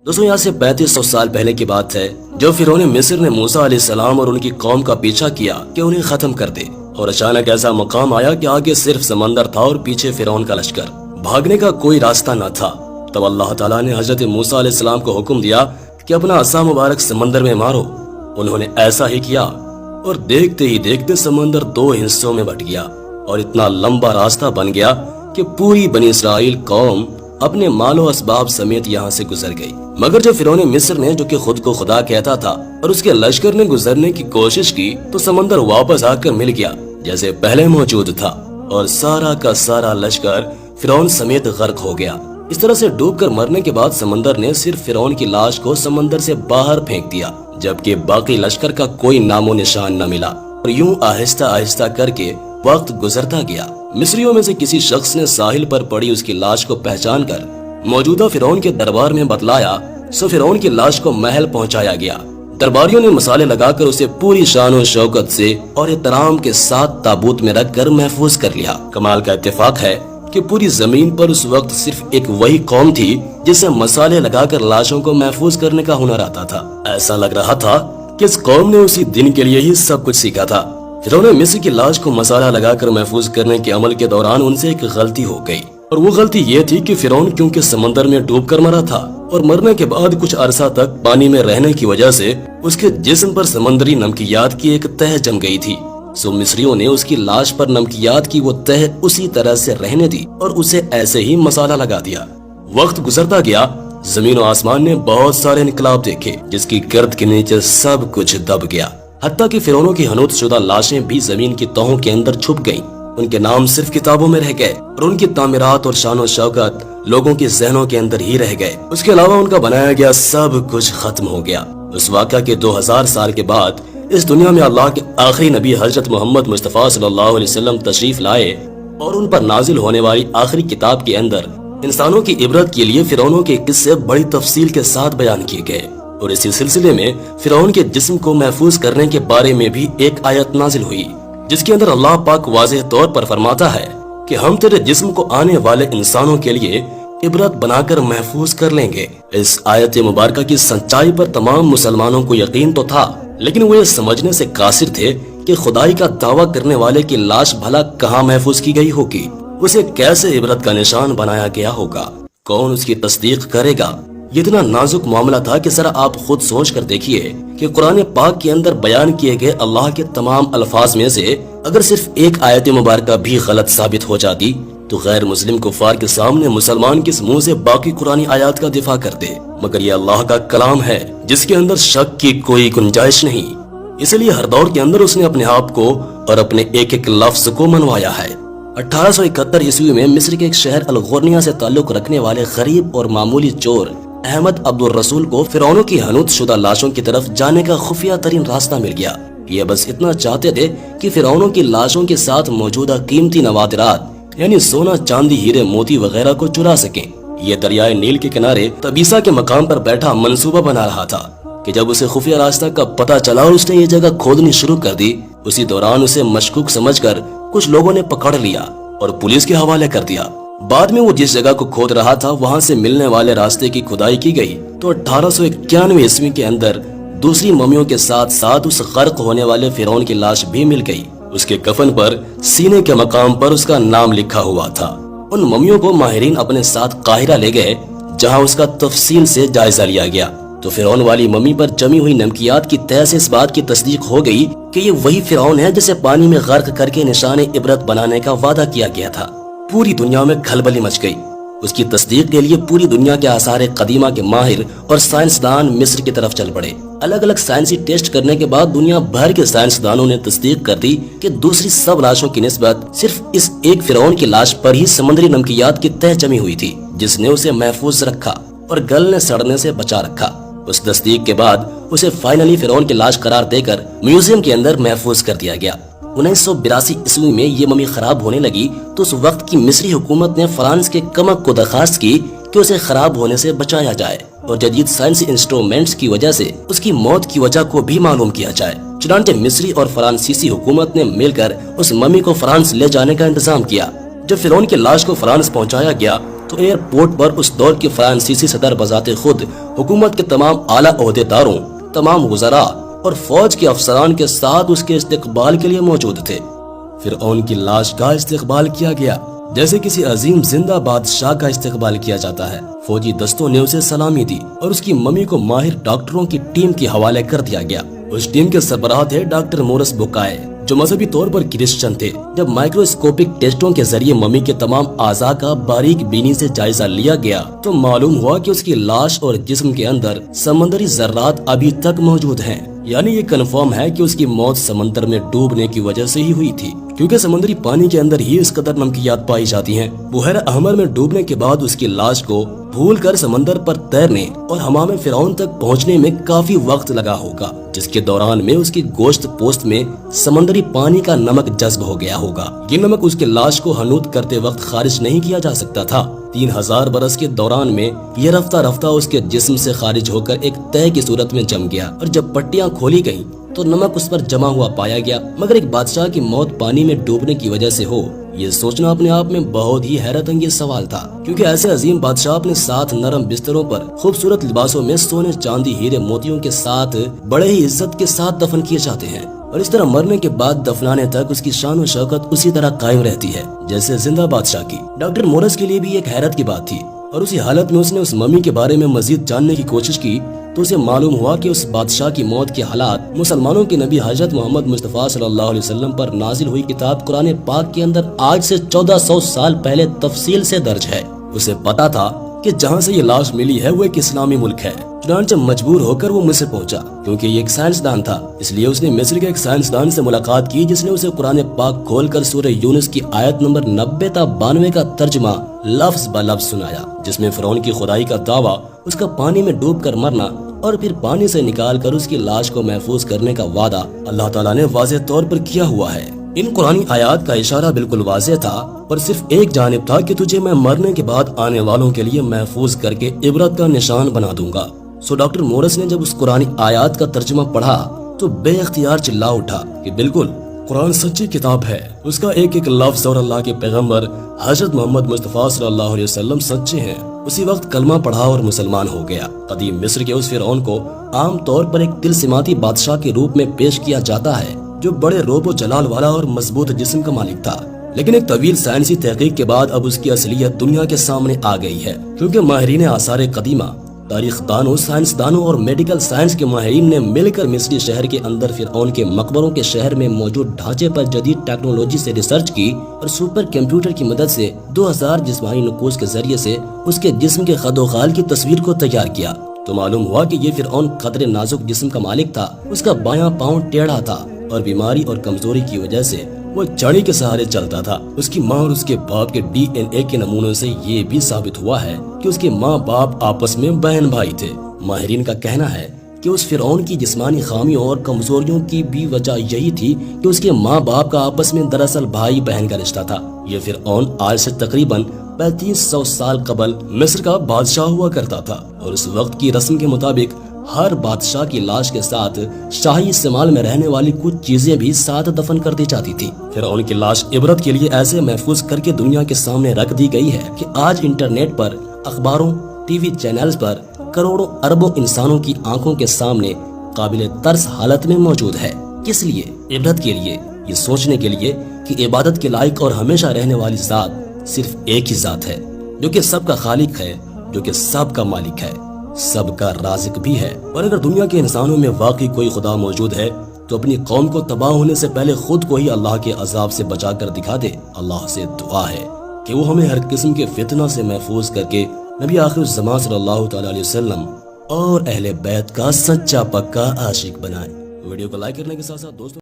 دوستوں یہاں سے 3500 سال پہلے کی بات ہے جب فرعون مصر نے موسیٰ علیہ السلام اور ان کی قوم کا پیچھا کیا کہ انہیں ختم کر دے، اور اچانک ایسا مقام آیا کہ آگے صرف سمندر تھا اور پیچھے فرعون کا لشکر، بھاگنے کا کوئی راستہ نہ تھا۔ تب اللہ تعالیٰ نے حضرت موسیٰ علیہ السلام کو حکم دیا کہ اپنا عصا مبارک سمندر میں مارو۔ انہوں نے ایسا ہی کیا اور دیکھتے ہی دیکھتے سمندر 2 حصوں میں بٹ گیا اور اتنا لمبا راستہ بن گیا کہ پوری بنی اسرائیل قوم اپنے مال و اسباب سمیت یہاں سے گزر گئی۔ مگر جب فرعون مصر نے، جو کہ خود کو خدا کہتا تھا، اور اس کے لشکر نے گزرنے کی کوشش کی تو سمندر واپس آ کر مل گیا جیسے پہلے موجود تھا، اور سارا کا سارا لشکر فرعون سمیت غرق ہو گیا۔ اس طرح سے ڈوب کر مرنے کے بعد سمندر نے صرف فرعون کی لاش کو سمندر سے باہر پھینک دیا، جبکہ باقی لشکر کا کوئی نام و نشان نہ ملا، اور یوں آہستہ آہستہ کر کے وقت گزرتا گیا۔ مصریوں میں سے کسی شخص نے ساحل پر پڑی اس کی لاش کو پہچان کر موجودہ فرعون کے دربار میں بتلایا، سو فرعون کی لاش کو محل پہنچایا گیا۔ درباریوں نے مسالے لگا کر اسے پوری شان و شوکت سے اور احترام کے ساتھ تابوت میں رکھ کر محفوظ کر لیا۔ کمال کا اتفاق ہے کہ پوری زمین پر اس وقت صرف ایک وہی قوم تھی جسے مسالے لگا کر لاشوں کو محفوظ کرنے کا ہنر آتا تھا۔ ایسا لگ رہا تھا کہ اس قوم نے اسی دن کے لیے ہی سب کچھ سیکھا تھا۔ فرعون مصر کی لاش کو مسالہ لگا کر محفوظ کرنے کے عمل کے دوران ان سے ایک غلطی ہو گئی، اور وہ غلطی یہ تھی کہ فرعون کیونکہ سمندر میں ڈوب کر مرا تھا اور مرنے کے بعد کچھ عرصہ تک پانی میں رہنے کی وجہ سے اس کے جسم پر سمندری نمکیات کی ایک تہ جم گئی تھی، سو مصریوں نے اس کی لاش پر نمکیات کی وہ تہ اسی طرح سے رہنے دی اور اسے ایسے ہی مسالہ لگا دیا۔ وقت گزرتا گیا، زمین و آسمان نے بہت سارے انقلاب دیکھے، جس کی گرد کے نیچے سب کچھ دب گیا، حتیٰ کہ فرعونوں کی حنوط شدہ لاشیں بھی زمین کی تہوں کے اندر چھپ گئیں۔ ان کے نام صرف کتابوں میں رہ گئے اور ان کی تعمیرات اور شان و شوکت لوگوں کے ذہنوں کے اندر ہی رہ گئے۔ اس کے علاوہ ان کا بنایا گیا سب کچھ ختم ہو گیا۔ اس واقعہ کے 2000 سال کے بعد اس دنیا میں اللہ کے آخری نبی حضرت محمد مصطفیٰ صلی اللہ علیہ وسلم تشریف لائے، اور ان پر نازل ہونے والی آخری کتاب کے اندر انسانوں کی عبرت کے لیے فرعونوں کے قصے بڑی تفصیل کے ساتھ بیان کیے گئے، اور اسی سلسلے میں فرعون کے جسم کو محفوظ کرنے کے بارے میں بھی ایک آیت نازل ہوئی، جس کے اندر اللہ پاک واضح طور پر فرماتا ہے کہ ہم تیرے جسم کو آنے والے انسانوں کے لیے عبرت بنا کر محفوظ کر لیں گے۔ اس آیت مبارکہ کی سچائی پر تمام مسلمانوں کو یقین تو تھا، لیکن وہ یہ سمجھنے سے قاصر تھے کہ خدائی کا دعویٰ کرنے والے کی لاش بھلا کہاں محفوظ کی گئی ہوگی، اسے کیسے عبرت کا نشان بنایا گیا ہوگا، کون اس کی تصدیق کرے گا۔ یہ اتنا نازک معاملہ تھا کہ ذرا آپ خود سوچ کر دیکھیے کہ قرآن پاک کے اندر بیان کیے گئے اللہ کے تمام الفاظ میں سے اگر صرف ایک آیت مبارکہ بھی غلط ثابت ہو جاتی تو غیر مسلم کفار کے سامنے مسلمان کس منہ سے باقی قرآنی آیات کا دفاع کرتے، مگر یہ اللہ کا کلام ہے جس کے اندر شک کی کوئی گنجائش نہیں، اس لیے ہر دور کے اندر اس نے اپنے آپ کو اور اپنے ایک ایک لفظ کو منوایا ہے۔ 1871 عیسوی میں مصر کے ایک شہر الغورنیا سے تعلق رکھنے والے غریب اور معمولی چور احمد عبد الرسول کو فرعونوں کی حنوط شدہ لاشوں کی طرف جانے کا خفیہ ترین راستہ مل گیا۔ یہ بس اتنا چاہتے تھے کہ فرعونوں کی لاشوں کے ساتھ موجودہ قیمتی نوادرات یعنی سونا، چاندی، ہیرے، موتی وغیرہ کو چرا سکیں۔ یہ دریائے نیل کے کنارے تبیسا کے مقام پر بیٹھا منصوبہ بنا رہا تھا کہ جب اسے خفیہ راستہ کا پتہ چلا اور اس نے یہ جگہ کھودنی شروع کر دی، اسی دوران اسے مشکوک سمجھ کر کچھ لوگوں نے پکڑ لیا اور پولیس کے حوالے کر دیا۔ بعد میں وہ جس جگہ کو کھود رہا تھا وہاں سے ملنے والے راستے کی کھدائی کی گئی تو 1891 عیسوی کے اندر دوسری ممیوں کے ساتھ ساتھ اس غرق ہونے والے فرعون کی لاش بھی مل گئی۔ اس کے کفن پر سینے کے مقام پر اس کا نام لکھا ہوا تھا۔ ان ممیوں کو ماہرین اپنے ساتھ قاہرہ لے گئے جہاں اس کا تفصیل سے جائزہ لیا گیا تو فرعون والی ممی پر جمی ہوئی نمکیات کی تہ سے اس بات کی تصدیق ہو گئی کہ یہ وہی فرعون ہے جسے پانی میں غرق کر کے نشان عبرت بنانے کا وعدہ کیا گیا تھا۔ پوری دنیا میں کھلبلی مچ گئی۔ اس کی تصدیق کے لیے پوری دنیا کے آثار قدیمہ کے ماہر اور سائنسدان مصر کی طرف چل پڑے۔ الگ الگ سائنسی ٹیسٹ کرنے کے بعد دنیا بھر کے سائنسدانوں نے تصدیق کر دی کہ دوسری سب لاشوں کی نسبت صرف اس ایک فرعون کی لاش پر ہی سمندری نمکیات کی تہ جمی ہوئی تھی، جس نے اسے محفوظ رکھا اور گلنے سڑنے سے بچا رکھا۔ اس تصدیق کے بعد اسے فائنلی فرعون کی لاش قرار دے کر میوزیم کے اندر محفوظ کر دیا گیا۔ 1982 عیسوی میں یہ ممی خراب ہونے لگی تو اس وقت کی مصری حکومت نے فرانس کے کمک کو درخواست کی کہ اسے خراب ہونے سے بچایا جائے اور جدید سائنسی انسٹرومنٹس کی وجہ سے اس کی موت کی وجہ کو بھی معلوم کیا جائے۔ چنانچہ مصری اور فرانسیسی حکومت نے مل کر اس ممی کو فرانس لے جانے کا انتظام کیا۔ جب فرعون کی لاش کو فرانس پہنچایا گیا تو ایئرپورٹ پر اس دور کے فرانسیسی صدر بذات خود حکومت کے تمام اعلیٰ عہدیداروں، تمام وزراء اور فوج کے افسران کے ساتھ اس کے استقبال کے لیے موجود تھے۔ فرعون کی لاش کا استقبال کیا گیا جیسے کسی عظیم زندہ بادشاہ کا استقبال کیا جاتا ہے۔ فوجی دستوں نے اسے سلامی دی اور اس کی ممی کو ماہر ڈاکٹروں کی ٹیم کے حوالے کر دیا گیا۔ اس ٹیم کے سربراہ تھے ڈاکٹر مورس بکائے، جو مذہبی طور پر کرسچن تھے۔ جب مائکروسکوپک ٹیسٹوں کے ذریعے ممی کے تمام اعضاء کا باریک بینی سے جائزہ لیا گیا تو معلوم ہوا کہ اس کی لاش اور جسم کے اندر سمندری ذرات ابھی تک موجود ہیں، یعنی یہ کنفرم ہے کہ اس کی موت سمندر میں ڈوبنے کی وجہ سے ہی ہوئی تھی، کیونکہ سمندری پانی کے اندر ہی اس قدر نمکیات پائی جاتی ہیں۔ بحیرہ احمر میں ڈوبنے کے بعد اس کی لاش کو بھول کر سمندر پر تیرنے اور حمام فرعون تک پہنچنے میں کافی وقت لگا ہوگا، جس کے دوران میں اس کی گوشت پوست میں سمندری پانی کا نمک جذب ہو گیا ہوگا۔ یہ نمک اس کی لاش کو حنوط کرتے وقت خارج نہیں کیا جا سکتا تھا۔ 3000 برس کے دوران میں یہ رفتہ رفتہ اس کے جسم سے خارج ہو کر ایک تہہ کی صورت میں جم گیا، اور جب پٹیاں کھولی گئیں تو نمک اس پر جمع ہوا پایا گیا۔ مگر ایک بادشاہ کی موت پانی میں ڈوبنے کی وجہ سے ہو، یہ سوچنا اپنے آپ میں بہت ہی حیرت انگیز سوال تھا، کیونکہ ایسے عظیم بادشاہ اپنے ساتھ نرم بستروں پر خوبصورت لباسوں میں سونے چاندی ہیرے موتیوں کے ساتھ بڑے ہی عزت کے ساتھ دفن کیے جاتے ہیں، اور اس طرح مرنے کے بعد دفنانے تک اس کی شان و شوکت اسی طرح قائم رہتی ہے جیسے زندہ بادشاہ کی۔ ڈاکٹر مورس کے لیے بھی ایک حیرت کی بات تھی، اور اسی حالت میں اس نے اس ممی کے بارے میں مزید جاننے کی کوشش کی تو اسے معلوم ہوا کہ اس بادشاہ کی موت کے حالات مسلمانوں کے نبی حضرت محمد مصطفیٰ صلی اللہ علیہ وسلم پر نازل ہوئی کتاب قرآن پاک کے اندر آج سے 1400 سال پہلے تفصیل سے درج ہے۔ اسے پتا تھا کہ جہاں سے یہ لاش ملی ہے وہ ایک اسلامی ملک ہے، چنانچہ مجبور ہو کر وہ مصر پہنچا، کیونکہ یہ ایک سائنسدان تھا، اس لیے اس نے مصر کے ایک سائنسدان سے ملاقات کی جس نے اسے قرآن پاک کھول کر سورہ یونس کی آیت نمبر 90 تا 92 کا ترجمہ لفظ بہ لفظ سنایا، جس میں فرعون کی خدائی کا دعویٰ، اس کا پانی میں ڈوب کر مرنا اور پھر پانی سے نکال کر اس کی لاش کو محفوظ کرنے کا وعدہ اللہ تعالیٰ نے واضح طور پر کیا ہوا ہے۔ ان قرآنی آیات کا اشارہ بالکل واضح تھا، اور صرف ایک جانب تھا کہ تجھے میں مرنے کے بعد آنے والوں کے لیے محفوظ کر کے عبرت کا نشان بنا دوں گا۔ سو ڈاکٹر مورس نے جب اس قرآنی آیات کا ترجمہ پڑھا تو بے اختیار چلا اٹھا کہ بالکل قرآن سچی کتاب ہے، اس کا ایک ایک لفظ اور اللہ کے پیغمبر حضرت محمد مصطفیٰ صلی اللہ علیہ وسلم سچے ہیں۔ اسی وقت کلمہ پڑھا اور مسلمان ہو گیا۔ قدیم مصر کے اس فرعون کو عام طور پر ایک تلسماتی بادشاہ کے روپ میں پیش کیا جاتا ہے، جو بڑے روب و جلال والا اور مضبوط جسم کا مالک تھا، لیکن ایک طویل سائنسی تحقیق کے بعد اب اس کی اصلیت دنیا کے سامنے آ گئی ہے، کیونکہ ماہرین آثار قدیمہ، تاریخ دانوں، سائنس دانوں اور میڈیکل سائنس کے ماہرین نے مل کر مصری شہر کے اندر فرعون کے مقبروں کے شہر میں موجود ڈھانچے پر جدید ٹیکنالوجی سے ریسرچ کی اور سپر کمپیوٹر کی مدد سے 2000 جسمانی نقوش کے ذریعے سے اس کے جسم کے خد و خال کی تصویر کو تیار کیا، تو معلوم ہوا کہ یہ فرعون قدر نازک جسم کا مالک تھا۔ اس کا بایاں پاؤں ٹیڑھا تھا اور بیماری اور کمزوری کی وجہ سے وہ چڑی کے سہارے چلتا تھا۔ اس کی ماں اور اس کے باپ کے ڈی این اے کے نمونوں سے یہ بھی ثابت ہوا ہے کہ اس کے ماں باپ آپس میں بہن بھائی تھے۔ ماہرین کا کہنا ہے کہ اس فرعون کی جسمانی خامیوں اور کمزوریوں کی بھی وجہ یہی تھی کہ اس کے ماں باپ کا آپس میں دراصل بھائی بہن کا رشتہ تھا۔ یہ فرعون آج سے تقریباً 3500 سال قبل مصر کا بادشاہ ہوا کرتا تھا، اور اس وقت کی رسم کے مطابق ہر بادشاہ کی لاش کے ساتھ شاہی استعمال میں رہنے والی کچھ چیزیں بھی ساتھ دفن کر دی جاتی تھی۔ فرعون کی لاش عبرت کے لیے ایسے محفوظ کر کے دنیا کے سامنے رکھ دی گئی ہے کہ آج انٹرنیٹ پر، اخباروں، ٹی وی چینلز پر کروڑوں اربوں انسانوں کی آنکھوں کے سامنے قابل ترس حالت میں موجود ہے۔ کس لیے؟ عبرت کے لیے، یہ سوچنے کے لیے کہ عبادت کے لائق اور ہمیشہ رہنے والی ذات صرف ایک ہی ذات ہے، جو کہ سب کا خالق ہے، جو کہ سب کا مالک ہے، سب کا رازق بھی ہے۔ اور اگر دنیا کے انسانوں میں واقعی کوئی خدا موجود ہے تو اپنی قوم کو تباہ ہونے سے پہلے خود کو ہی اللہ کے عذاب سے بچا کر دکھا دے۔ اللہ سے دعا ہے کہ وہ ہمیں ہر قسم کے فتنہ سے محفوظ کر کے نبی آخر الزمان صلی اللہ تعالی علیہ وسلم اور اہل بیت کا سچا پکا عاشق بنائے۔ ویڈیو کو لائک کرنے کے ساتھ ساتھ دوستوں